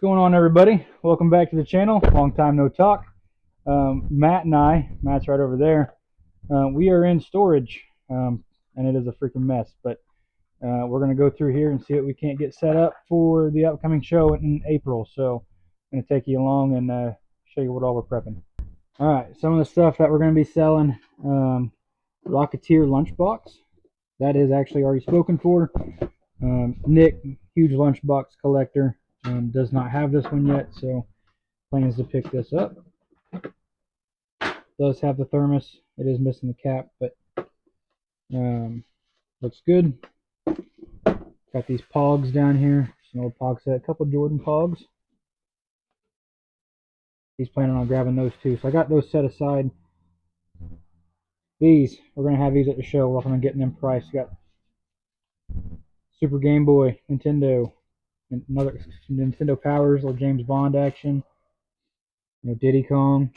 going on, everybody? Welcome back to the channel. Long time no talk. Matt's right over there. We are in storage, and it is a freaking mess. But we're going to go through here and see what we can't get set up for the upcoming show in April. So I'm going to take you along and show you what all we're prepping. All right, some of the stuff that we're going to be selling. Rocketeer lunchbox. That is actually already spoken for. Nick, huge lunchbox collector. Does not have this one yet, so plans to pick this up. Does have the thermos. It is missing the cap, but looks good. Got these pogs down here. Some old pog set. A couple Jordan pogs. He's planning on grabbing those too, so I got those set aside. These, we're going to have these at the show. We're going to get them priced. We got Super Game Boy, Nintendo, another Nintendo Powers, little James Bond action. Diddy Kong.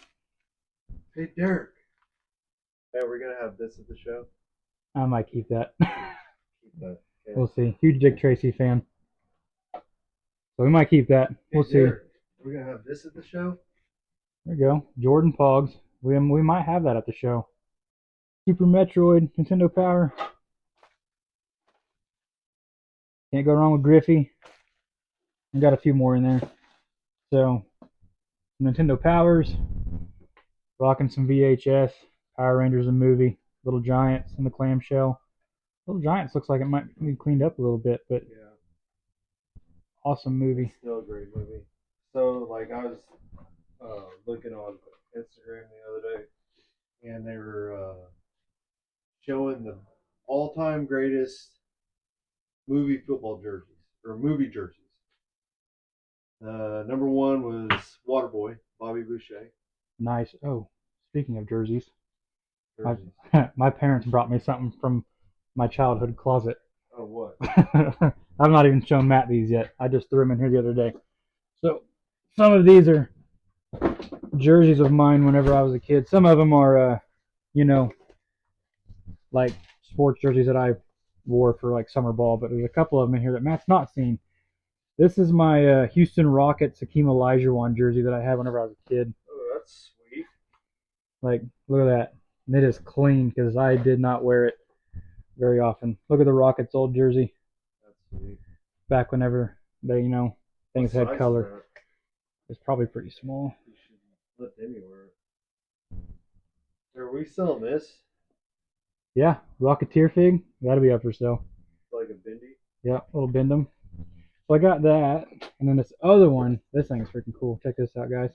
Hey, Derek. Hey, we're going to have this at the show? I might keep that. Keep that. Okay. We'll see. Huge Dick Tracy fan. So we might keep that. We'll see. Derek, we're going to have this at the show? There you go. Jordan Pogs. We might have that at the show. Super Metroid, Nintendo Power. Can't go wrong with Griffey. I got a few more in there. So, Nintendo Powers. Rocking some VHS. Power Rangers, a movie. Little Giants in the clamshell. Little Giants looks like it might be cleaned up a little bit, but yeah, awesome movie. It's still a great movie. So, like, I was looking on Instagram the other day, and they were showing the all-time greatest movie football jerseys, or movie jerseys. Number one was Waterboy, Bobby Boucher. Nice. Oh, speaking of jerseys. My parents brought me something from my childhood closet. Oh, what? I've not even shown Matt these yet. I just threw them in here the other day. So some of these are jerseys of mine whenever I was a kid. Some of them are, like sports jerseys that I wore for like summer ball. But there's a couple of them in here that Matt's not seen. This is my Houston Rockets Hakeem Olajuwon jersey that I had whenever I was a kid. Oh, that's sweet. Like, look at that. And it is clean because I did not wear it very often. Look at the Rockets old jersey. That's sweet. Back whenever they, things had color. It's probably pretty small. You should let anywhere. Are we selling this? Yeah, Rocketeer fig. That'll be up for sale. Like a bendy? Yeah, little bend'em. So I got that, and then this other one. This thing is freaking cool. Check this out, guys.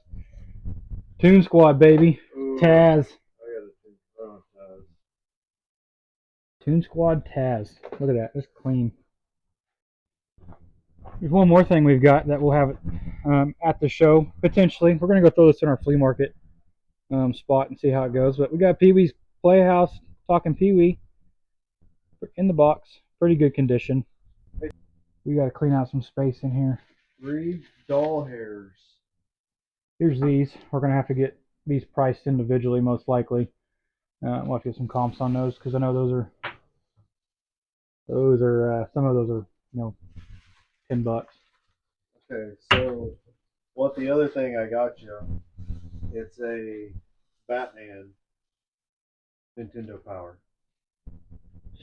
Toon Squad, baby. Ooh, Taz. I got a Taz. Toon Squad Taz. Look at that. It's clean. There's one more thing we've got that we'll have at the show, potentially. We're going to go throw this in our flea market spot and see how it goes. But we got Pee Wee's Playhouse, Talking Pee Wee, in the box. Pretty good condition. We got to clean out some space in here. 3 doll hairs. Here's these. We're going to have to get these priced individually, most likely. We'll have to get some comps on those because I know some of those are, $10. Okay, so what the other thing I got you, it's a Batman Nintendo Power.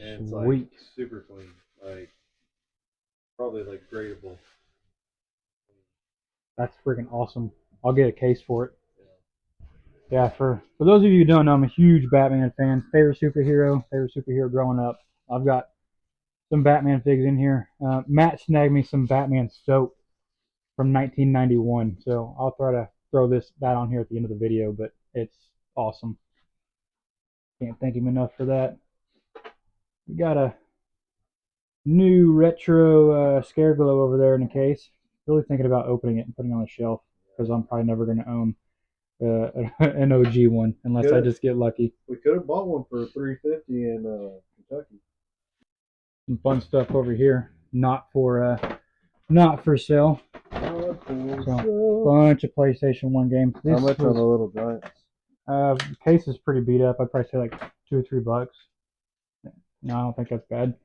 And it's Sweet. like super clean. Like probably like gradable. That's freaking awesome. I'll get a case for it. Yeah, for those of you who don't know, I'm a huge Batman fan. Favorite superhero growing up. I've got some Batman figs in here. Matt snagged me some Batman soap from 1991, so I'll try to throw that on here at the end of the video, but it's awesome. Can't thank him enough for that. We got a new retro Scareglow over there in the case. Really thinking about opening it and putting it on the shelf because I'm probably never going to own an OG one unless I just get lucky. We could have bought one for $350 in Kentucky. Some fun stuff over here, not for sale. So, bunch of PlayStation 1 games. How much are the Little Giants? The case is pretty beat up. I'd probably say like $2 or $3. No, I don't think that's bad.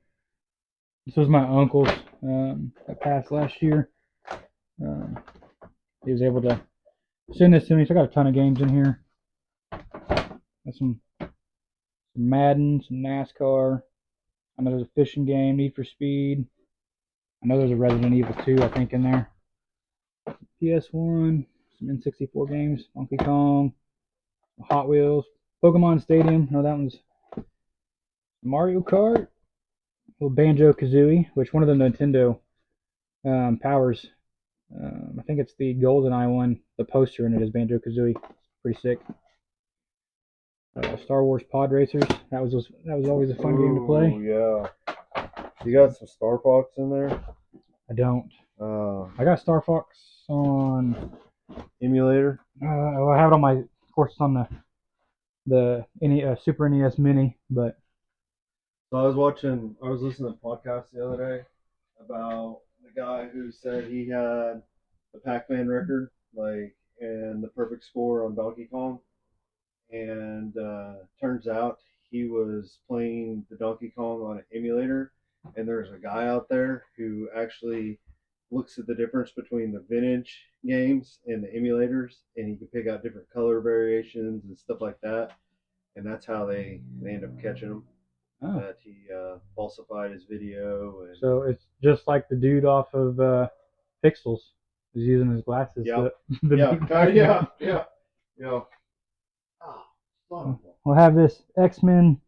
This was my uncle's that passed last year. He was able to send this to me. So I got a ton of games in here. Got some Madden, some NASCAR. I know there's a fishing game, Need for Speed. I know there's a Resident Evil 2, I think, in there. PS1, some N64 games, Donkey Kong, Hot Wheels, Pokemon Stadium. No, that one's Mario Kart, little Banjo Kazooie, which one of the Nintendo powers. I think it's the GoldenEye one. The poster in it is Banjo Kazooie. Pretty sick. Star Wars Pod Racers. That was always a fun game to play. Yeah. You got some Star Fox in there? I don't. I got Star Fox on emulator. I have it on my, of course, it's on the Super NES Mini, but. So I was listening to a podcast the other day about the guy who said he had the Pac-Man record, like, and the perfect score on Donkey Kong. And turns out he was playing the Donkey Kong on an emulator, and there's a guy out there who actually looks at the difference between the vintage games and the emulators, and he can pick out different color variations and stuff like that. And that's how they end up catching him. Oh. That he falsified his video. And so it's just like the dude off of Pixels. He's using his glasses. Yep. Yeah. Oh, we'll have this X-Men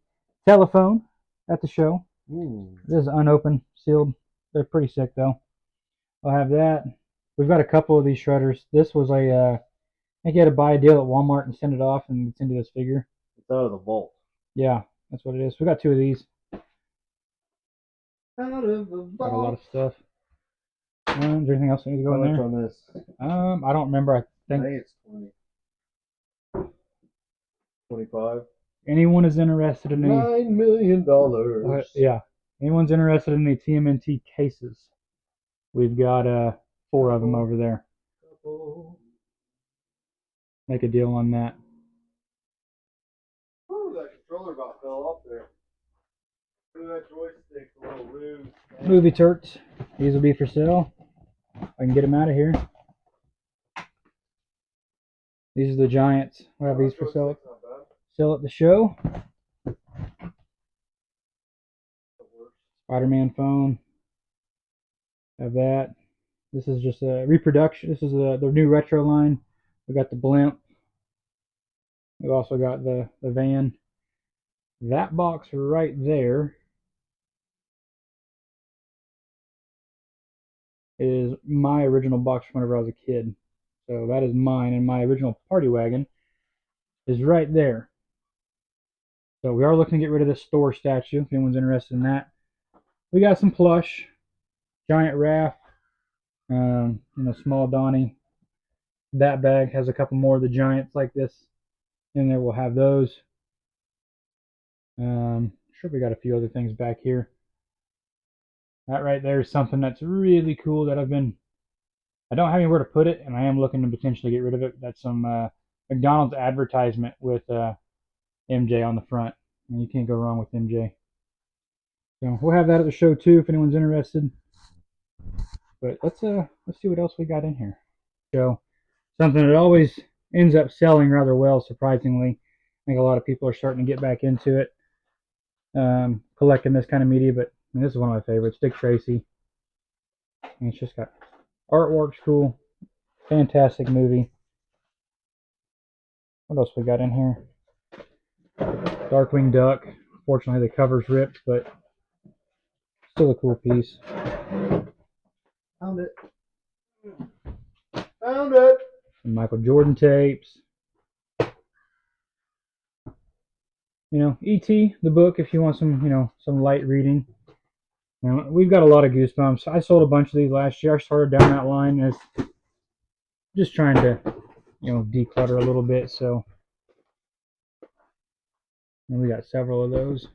telephone at the show. Ooh. This is unopened, sealed. They're pretty sick though. We'll have that. We've got a couple of these shredders. This was I think you had to buy a deal at Walmart and send it off and send you this figure. It's out of the vault. Yeah, that's what it is. We got two of these. Out of the vault. Got a lot of stuff. Is there anything else that needs to go in there? On this? I don't remember. I think it's 20. 25. Anyone is interested in $9 million. Yeah. Anyone's interested in the TMNT cases? We've got 4 of them over there. Make a deal on that. Ooh, that controller about fell off there. Ooh, that joystick, a little loose. Movie turks. These will be for sale. I can get them out of here. These are the Giants. We'll have these for sale. Sell at the show. Spider-Man phone. Have that. This is just a reproduction. This is the new retro line. We got the blimp. We've also got the van. That box right there is my original box from whenever I was a kid. So that is mine, and my original party wagon is right there. So we are looking to get rid of this Thor statue, if anyone's interested in that. We got some plush, giant Raph, small Donnie. That bag has a couple more of the Giants like this in there. We'll have those. Sure, we got a few other things back here. That right there is something that's really cool that I don't have anywhere to put it, and I am looking to potentially get rid of it. That's some McDonald's advertisement with MJ on the front, and you can't go wrong with MJ. So we'll have that at the show too if anyone's interested. But let's see what else we got in here. So something that always ends up selling rather well, surprisingly. I think a lot of people are starting to get back into it, collecting this kind of media. But this is one of my favorites, Dick Tracy. And it's just got artwork's cool, fantastic movie. What else we got in here? Darkwing Duck. Fortunately, the cover's ripped, but still a cool piece. Found it. Found it. Some Michael Jordan tapes. E.T. the book if you want some some light reading. We've got a lot of Goosebumps. I sold a bunch of these last year. I started down that line as just trying to declutter a little bit. So and we got several of those.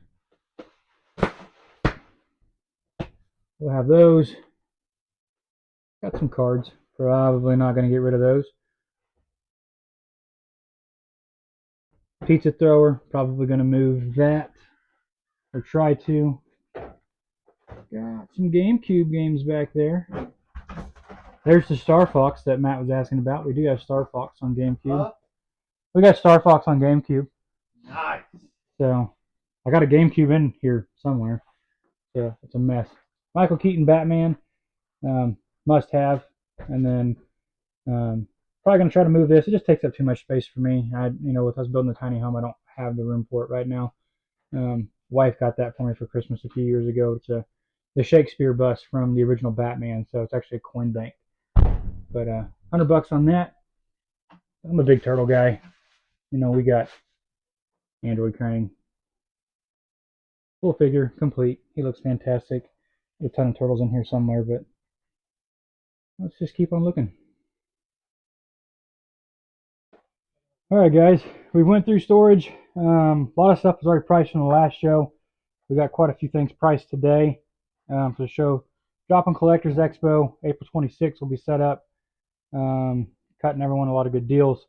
We'll have those. Got some cards. Probably not going to get rid of those. Pizza thrower. Probably going to move that or try to. Got some GameCube games back there. There's the Star Fox that Matt was asking about. We do have Star Fox on GameCube. Huh? We got Star Fox on GameCube. Nice. So I got a GameCube in here somewhere. So it's a mess. Michael Keaton Batman, must have. And then probably gonna try to move this. It just takes up too much space for me. With us building a tiny home, I don't have the room for it right now. Wife got that for me for Christmas a few years ago. It's the Shakespeare bust from the original Batman, so it's actually a coin bank. But $100 on that. I'm a big turtle guy. We got Android Crane, full figure, complete. He looks fantastic. There's a ton of turtles in here somewhere, but let's just keep on looking. All right, guys, we went through storage. A lot of stuff was already priced from the last show. We got quite a few things priced today for the show. Joplin Collectors Expo, April 26th will be set up. Cutting everyone a lot of good deals.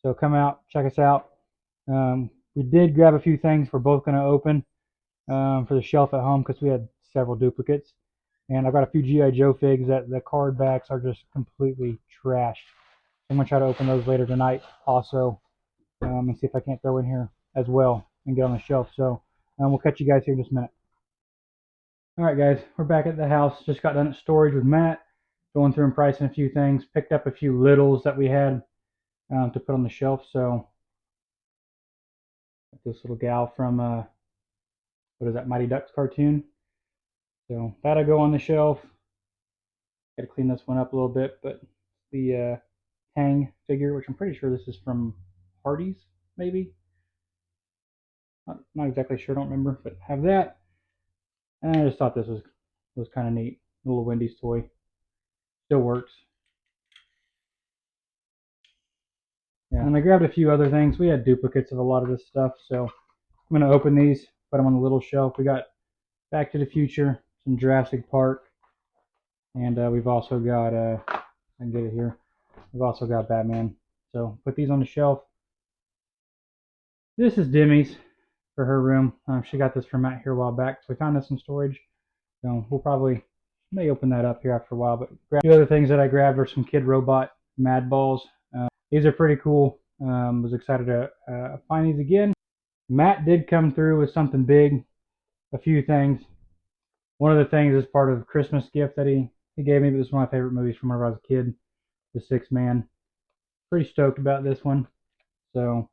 So come out, check us out. We did grab a few things we're both going to open for the shelf at home because we had several duplicates. And I've got a few G.I. Joe figs that the card backs are just completely trashed. I'm going to try to open those later tonight also and see if I can't throw in here as well and get on the shelf. So we'll catch you guys here in just a minute. All right, guys, we're back at the house. Just got done at storage with Matt, going through and pricing a few things. Picked up a few littles that we had to put on the shelf. So this little gal from, what is that, Mighty Ducks cartoon. So that'll go on the shelf. Got to clean this one up a little bit, but the Tang figure, which I'm pretty sure this is from Hardee's, maybe. Not exactly sure, don't remember, but have that. And I just thought this was kind of neat. A little Wendy's toy. Still works. Yeah, and I grabbed a few other things. We had duplicates of a lot of this stuff, so I'm going to open these, put them on the little shelf. We got Back to the Future, some Jurassic Park, and we've also got, I can get it here, we've also got Batman. So put these on the shelf. This is Demi's for her room. She got this from Matt here a while back, so we found this in storage. So we'll may open that up here after a while. But a few other things that I grabbed are some Kid Robot Mad Balls. These are pretty cool. Was excited to find these again. Matt did come through with something big, a few things. One of the things is part of a Christmas gift that he gave me. But this is one of my favorite movies from when I was a kid, The Sixth Man. Pretty stoked about this one. So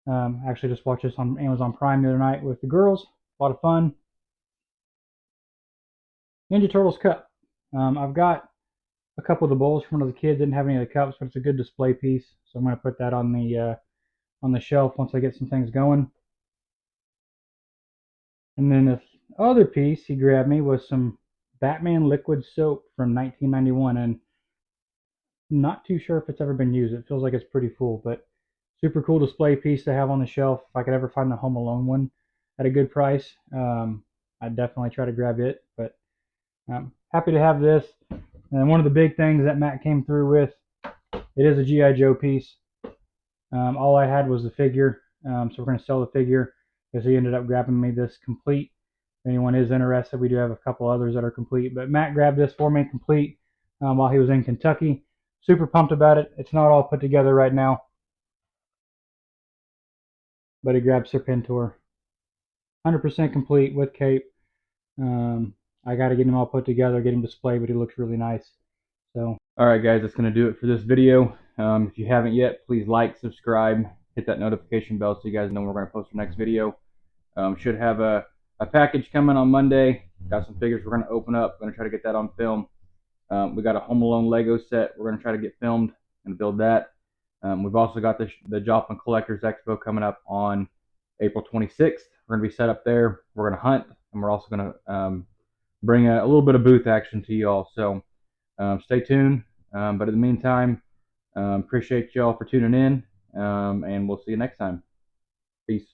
actually just watched this on Amazon Prime the other night with the girls. A lot of fun. Ninja Turtles cup. I've got a couple of the bowls from when I was a kid. Didn't have any of the cups, but it's a good display piece. So I'm going to put that on the shelf once I get some things going. And then this other piece he grabbed me was some Batman liquid soap from 1991, and not too sure if it's ever been used. It feels like it's pretty full, but super cool display piece to have on the shelf. If I could ever find the Home Alone one at a good price, I'd definitely try to grab it. But I'm happy to have this. And one of the big things that Matt came through with, it is a G.I. Joe piece. All I had was the figure, so we're going to sell the figure because he ended up grabbing me this complete. If anyone is interested, we do have a couple others that are complete, but Matt grabbed this for me complete while he was in Kentucky. Super pumped about it. It's not all put together right now, but he grabbed Serpentor. 100% complete with cape. I got to get him all put together, get him displayed, but he looks really nice. So, all right, guys, that's going to do it for this video. If you haven't yet, please like, subscribe, hit that notification bell so you guys know when we're going to post our next video. Should have a package coming on Monday. Got some figures we're going to open up. Going to try to get that on film. We got a Home Alone Lego set we're going to try to get filmed and build that. We've also got the Joplin Collectors Expo coming up on April 26th. We're going to be set up there. We're going to hunt, and we're also going to bring a little bit of booth action to y'all. So stay tuned. But in the meantime, appreciate y'all for tuning in, and we'll see you next time. Peace.